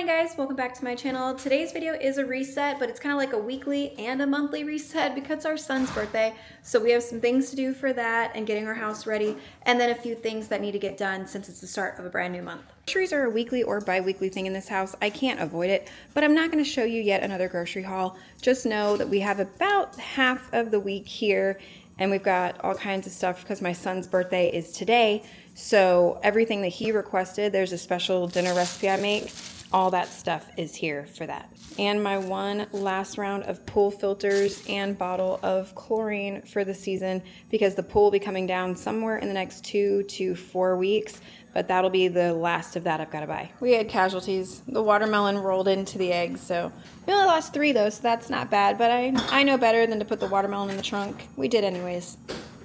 guys, welcome back to my channel. Today's video is a reset, but it's kind of like a weekly and a monthly reset because it's our son's birthday. So we have some things to do for that and getting our house ready, and then a few things that need to get done since it's the start of a brand new month. Groceries are a weekly or bi-weekly thing in this house. I can't avoid it, but I'm not going to show you yet another grocery haul. Just know that we have about half of the week here, and we've got all kinds of stuff because my son's birthday is today. So everything that he requested, there's a special dinner recipe I make. All that stuff is here for that. And my one last round of pool filters and bottle of chlorine for the season, because the pool will be coming down somewhere in the next 2 to 4 weeks, but that'll be the last of that I've got to buy. We had casualties. The watermelon rolled into the eggs, so we only lost 3 though, so that's not bad, but I know better than to put the watermelon in the trunk. We did anyways,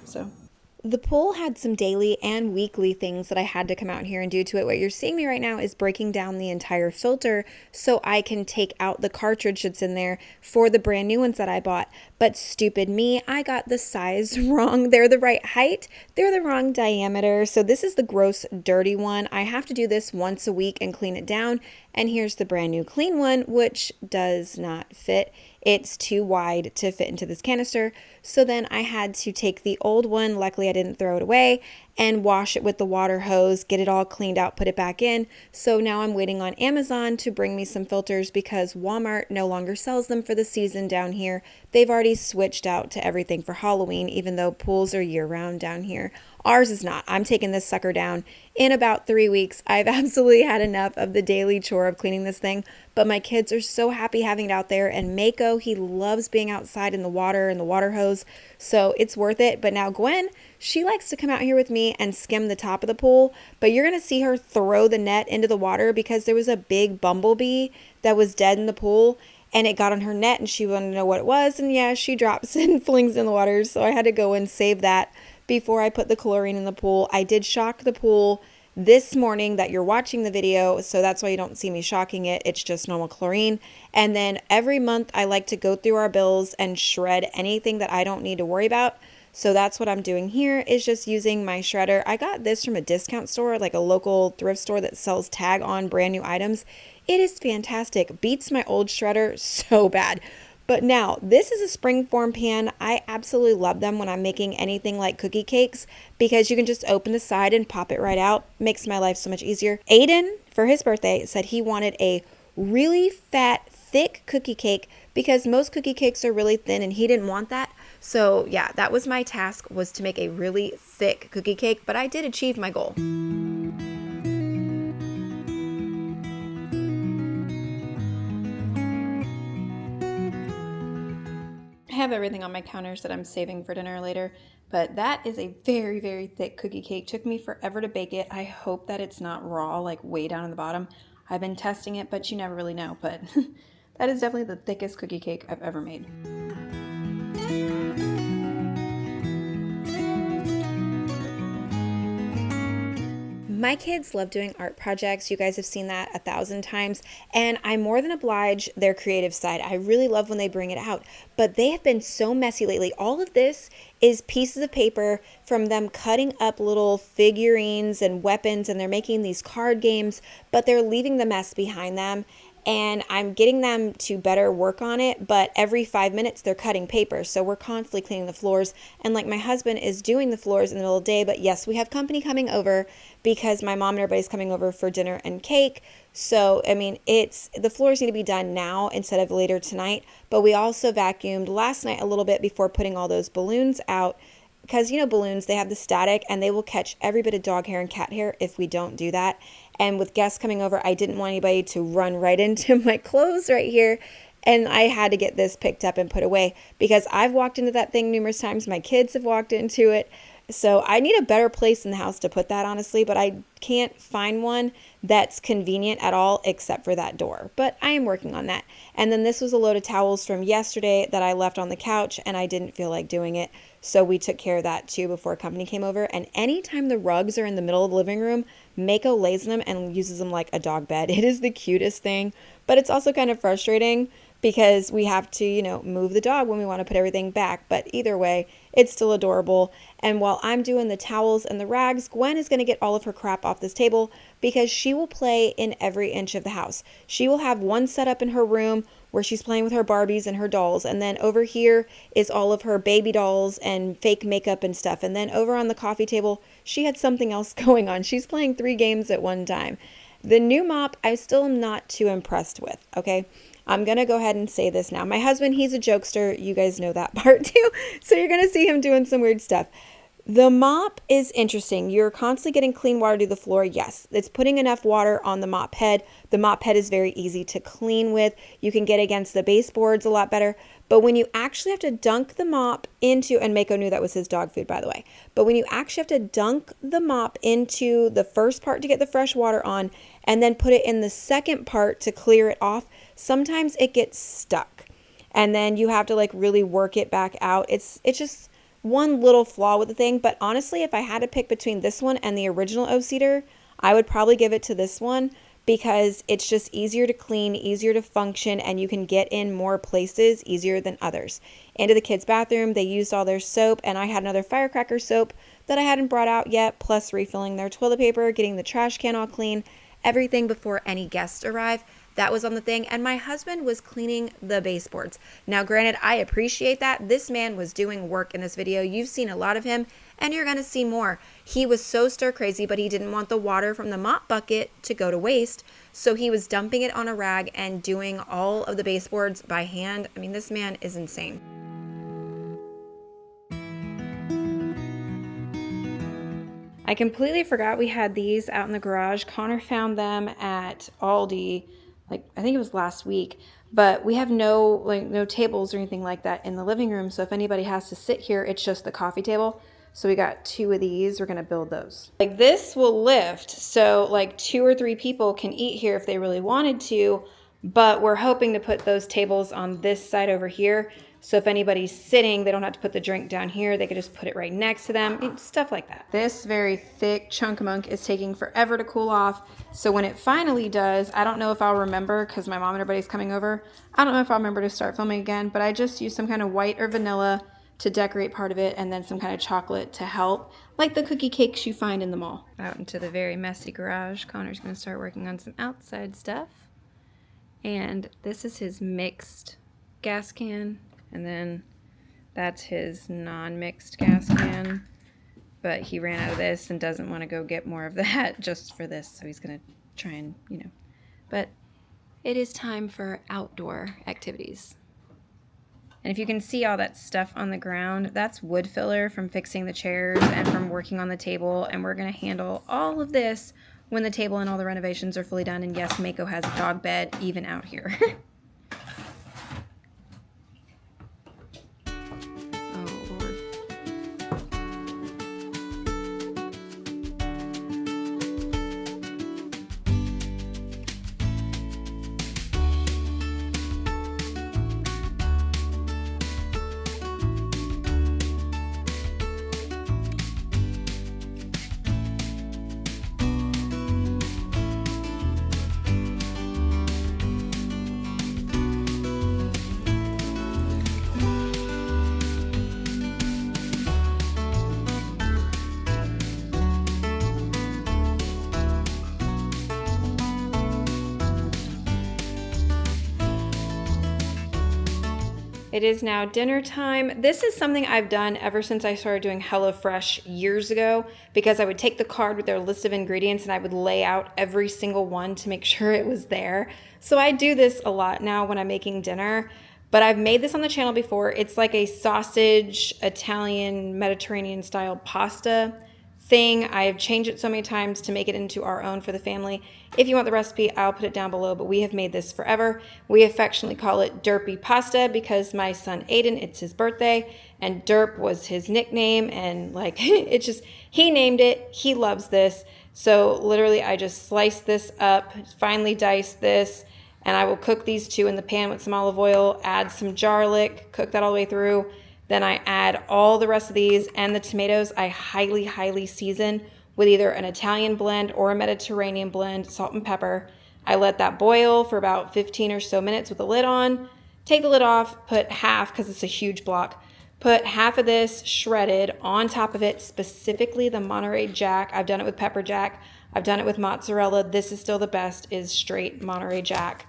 so. The pool had some daily and weekly things that I had to come out here and do to it. What you're seeing me right now is breaking down the entire filter so I can take out the cartridge that's in there for the brand new ones that I bought. But stupid me, I got the size wrong. They're the right height, they're the wrong diameter. So this is the gross dirty one. I have to do this once a week and clean it down. And here's the brand new clean one, which does not fit. It's too wide to fit into this canister. So then I had to take the old one, luckily I didn't throw it away, and wash it with the water hose, get it all cleaned out, put it back in. So now I'm waiting on Amazon to bring me some filters because Walmart no longer sells them for the season down here. They've already switched out to everything for Halloween, even though pools are year-round down here. Ours is not. I'm taking this sucker down in about 3 weeks. I've absolutely had enough of the daily chore of cleaning this thing, but my kids are so happy having it out there, and Mako, he loves being outside in the water and the water hose, so it's worth it. But now Gwen, she likes to come out here with me and skim the top of the pool, but you're going to see her throw the net into the water because there was a big bumblebee that was dead in the pool, and it got on her net, and she wanted to know what it was, and yeah, she drops it and flings it in the water, so I had to go and save that before I put the chlorine in the pool. I did shock the pool this morning that you're watching the video, so that's why you don't see me shocking it. It's just normal chlorine. And then every month I like to go through our bills and shred anything that I don't need to worry about. So that's what I'm doing here, is just using my shredder. I got this from a discount store, like a local thrift store that sells tag on brand new items. It is fantastic. Beats my old shredder so bad. But now, this is a springform pan. I absolutely love them when I'm making anything like cookie cakes because you can just open the side and pop it right out. Makes my life so much easier. Aiden, for his birthday, said he wanted a really fat, thick cookie cake because most cookie cakes are really thin and he didn't want that. So yeah, that was my task, was to make a really thick cookie cake, but I did achieve my goal. I have everything on my counters that I'm saving for dinner later, but that is a very, very thick cookie cake. Took me forever to bake it. I hope that it's not raw, like way down in the bottom. I've been testing it, but you never really know, but that is definitely the thickest cookie cake I've ever made. My kids love doing art projects. You guys have seen that 1,000 times, and I more than oblige their creative side. I really love when they bring it out, but they have been so messy lately. All of this is pieces of paper from them cutting up little figurines and weapons, and they're making these card games, but they're leaving the mess behind them. And I'm getting them to better work on it, but every 5 minutes they're cutting paper. So we're constantly cleaning the floors. And like my husband is doing the floors in the middle of the day, but yes, we have company coming over because my mom and everybody's coming over for dinner and cake. So, I mean, the floors need to be done now instead of later tonight. But we also vacuumed last night a little bit before putting all those balloons out. Because, you know, balloons, they have the static and they will catch every bit of dog hair and cat hair if we don't do that. And with guests coming over, I didn't want anybody to run right into my clothes right here. And I had to get this picked up and put away because I've walked into that thing numerous times. My kids have walked into it. So I need a better place in the house to put that, honestly, but I can't find one that's convenient at all except for that door. But I am working on that. And then this was a load of towels from yesterday that I left on the couch and I didn't feel like doing it. So we took care of that too before company came over. And anytime the rugs are in the middle of the living room, Mako lays in them and uses them like a dog bed. It is the cutest thing, but it's also kind of frustrating because we have to, you know, move the dog when we want to put everything back. But either way, it's still adorable. And while I'm doing the towels and the rags, Gwen is going to get all of her crap off this table because she will play in every inch of the house. She will have one set up in her room where she's playing with her Barbies and her dolls. And then over here is all of her baby dolls and fake makeup and stuff. And then over on the coffee table, she had something else going on. She's playing 3 games at one time. The new mop, I still am not too impressed with, okay? I'm going to go ahead and say this now. My husband, he's a jokester. You guys know that part too. So you're going to see him doing some weird stuff. The mop is interesting. You're constantly getting clean water to the floor. Yes, it's putting enough water on the mop head. The mop head is very easy to clean with. You can get against the baseboards a lot better. But when you actually have to dunk the mop into, and Mako knew that was his dog food, by the way. But when you actually have to dunk the mop into the first part to get the fresh water on, and then put it in the second part to clear it off, sometimes it gets stuck. And then you have to like really work it back out. It's just one little flaw with the thing, but honestly, if I had to pick between this one and the original O-Seater, I would probably give it to this one because it's just easier to clean, easier to function, and you can get in more places easier than others. Into the kids' bathroom, they used all their soap, and I had another firecracker soap that I hadn't brought out yet, plus refilling their toilet paper, getting the trash can all clean, everything before any guests arrive. That was on the thing, and my husband was cleaning the baseboards. Now, granted, I appreciate that. This man was doing work in this video. You've seen a lot of him, and you're going to see more. He was so stir crazy, but he didn't want the water from the mop bucket to go to waste, so he was dumping it on a rag and doing all of the baseboards by hand. I mean, this man is insane. I completely forgot we had these out in the garage. Connor found them at Aldi, like I think it was last week, but we have no tables or anything like that in the living room. So if anybody has to sit here, it's just the coffee table. So we got 2 of these. We're going to build those. Like this will lift. So like 2 or 3 people can eat here if they really wanted to, but we're hoping to put those tables on this side over here. So if anybody's sitting, they don't have to put the drink down here. They could just put it right next to them, stuff like that. This very thick chunk of munk is taking forever to cool off. So when it finally does, I don't know if I'll remember because my mom and everybody's coming over. I don't know if I'll remember to start filming again, but I just used some kind of white or vanilla to decorate part of it and then some kind of chocolate to help, like the cookie cakes you find in the mall. Out into the very messy garage, Connor's gonna start working on some outside stuff. And this is his mixed gas can. And then that's his non-mixed gas can. But he ran out of this and doesn't want to go get more of that just for this. So he's going to try and, you know. But it is time for outdoor activities. And if you can see all that stuff on the ground, that's wood filler from fixing the chairs and from working on the table. And we're going to handle all of this when the table and all the renovations are fully done. And yes, Mako has a dog bed even out here. It is now dinner time. This is something I've done ever since I started doing HelloFresh years ago, because I would take the card with their list of ingredients and I would lay out every single one to make sure it was there. So I do this a lot now when I'm making dinner, but I've made this on the channel before. It's like a sausage, Italian, Mediterranean style pasta thing. I've changed it so many times to make it into our own for the family. If you want the recipe, I'll put it down below, but we have made this forever. We affectionately call it Derpy Pasta because my son Aiden, it's his birthday, and Derp was his nickname, and like, it's just, he named it. He loves this. So literally I just slice this up, finely dice this, and I will cook these 2 in the pan with some olive oil, add some garlic, cook that all the way through. Then I add all the rest of these, and the tomatoes I highly, highly season with either an Italian blend or a Mediterranean blend, salt and pepper. I let that boil for about 15 or so minutes with the lid on. take the lid off, put half, because it's a huge block, put half of this shredded on top of it, specifically the Monterey Jack. I've done it with pepper jack. I've done it with mozzarella. This is still the best, is straight Monterey Jack.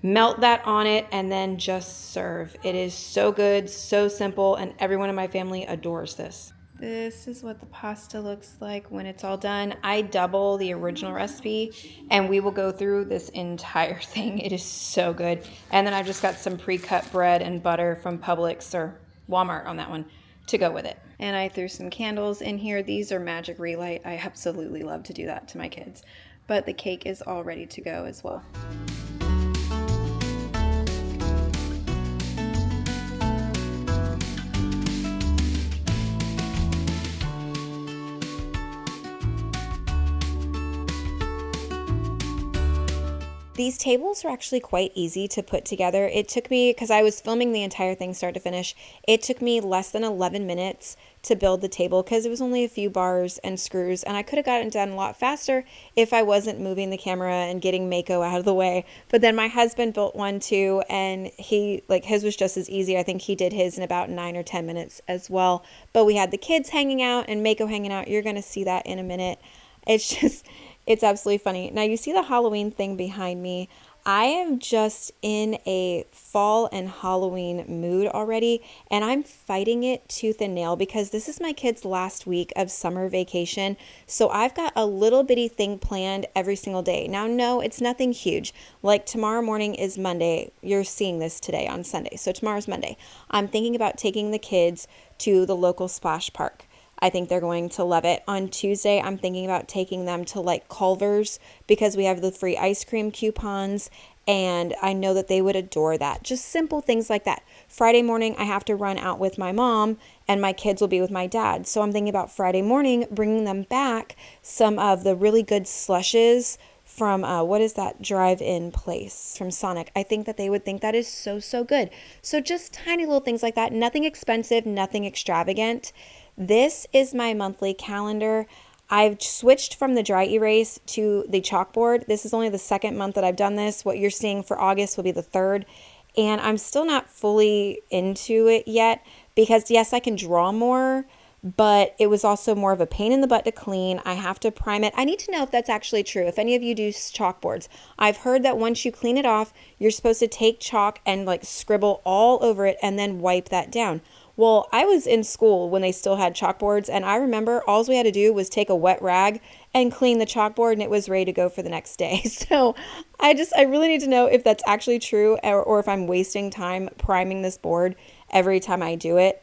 Melt that on it and then just serve. It is so good, so simple, and everyone in my family adores this. This is what the pasta looks like when it's all done. I double the original recipe and we will go through this entire thing. It is so good. And then I've just got some pre-cut bread and butter from Publix or Walmart on that one to go with it. And I threw some candles in here. These are magic relight. I absolutely love to do that to my kids. But the cake is all ready to go as well. These tables are actually quite easy to put together. It took me, because I was filming the entire thing start to finish, it took me less than 11 minutes to build the table because it was only a few bars and screws, and I could have gotten it done a lot faster if I wasn't moving the camera and getting Mako out of the way. But then my husband built one too, and his was just as easy. I think he did his in about 9 or 10 minutes as well. But we had the kids hanging out and Mako hanging out. You're going to see that in a minute. It's absolutely funny. Now you see the Halloween thing behind me. I am just in a fall and Halloween mood already, and I'm fighting it tooth and nail because this is my kids' last week of summer vacation. So I've got a little bitty thing planned every single day. Now, no, it's nothing huge. Like tomorrow morning is Monday. You're seeing this today on Sunday. So tomorrow's Monday. I'm thinking about taking the kids to the local splash park. I think they're going to love it. On Tuesday, I'm thinking about taking them to like Culver's because we have the free ice cream coupons, and I know that they would adore that. Just simple things like that. Friday morning, I have to run out with my mom, and my kids will be with my dad. So I'm thinking about Friday morning, bringing them back some of the really good slushes from, what is that drive-in place from Sonic. I think that they would think that is so, so good. So just tiny little things like that. Nothing expensive, nothing extravagant. This is my monthly calendar. I've switched from the dry erase to the chalkboard. This is only the second month that I've done this. What you're seeing for August will be the third. And I'm still not fully into it yet because, yes, I can draw more, but it was also more of a pain in the butt to clean. I have to prime it. I need to know if that's actually true. If any of you do chalkboards, I've heard that once you clean it off, you're supposed to take chalk and like scribble all over it and then wipe that down. Well, I was in school when they still had chalkboards, and I remember all we had to do was take a wet rag and clean the chalkboard, and it was ready to go for the next day. So I really need to know if that's actually true or if I'm wasting time priming this board every time I do it.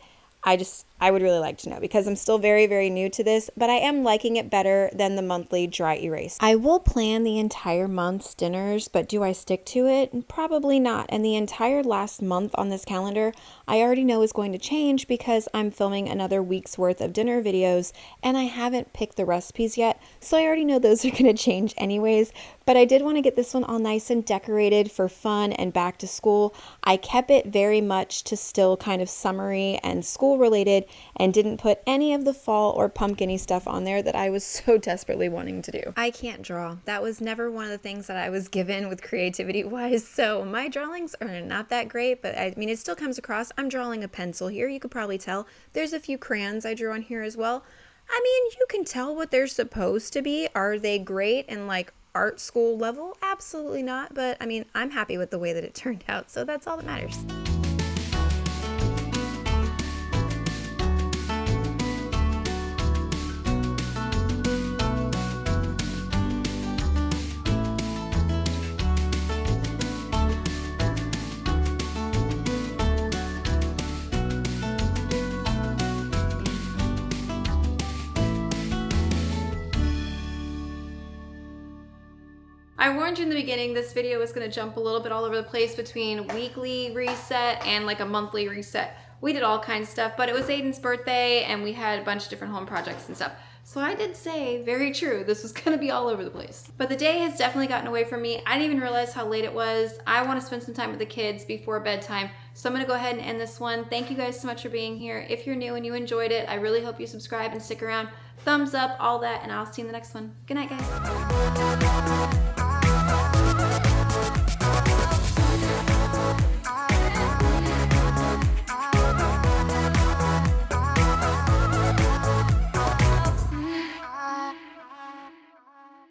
I would really like to know because I'm still very, very new to this, but I am liking it better than the monthly dry erase. I will plan the entire month's dinners, but do I stick to it? Probably not. And the entire last month on this calendar, I already know is going to change because I'm filming another week's worth of dinner videos and I haven't picked the recipes yet. So I already know those are going to change anyways, but I did want to get this one all nice and decorated for fun and back to school. I kept it very much to still kind of summery and school related and didn't put any of the fall or pumpkin-y stuff on there that I was so desperately wanting to do. I can't draw. That was never one of the things that I was given with creativity-wise, so my drawings are not that great, but I mean, it still comes across. I'm drawing a pencil here. You could probably tell. There's a few crayons I drew on here as well. I mean, you can tell what they're supposed to be. Are they great and like art school level? Absolutely not, but I mean, I'm happy with the way that it turned out, so that's all that matters. I warned you in the beginning this video was going to jump a little bit all over the place between weekly reset and like a monthly reset. We did all kinds of stuff, but it was Aiden's birthday and we had a bunch of different home projects and stuff. So I did say, very true, this was going to be all over the place. But the day has definitely gotten away from me. I didn't even realize how late it was. I want to spend some time with the kids before bedtime. So I'm going to go ahead and end this one. Thank you guys so much for being here. If you're new and you enjoyed it, I really hope you subscribe and stick around. Thumbs up, all that, and I'll see you in the next one. Good night, guys.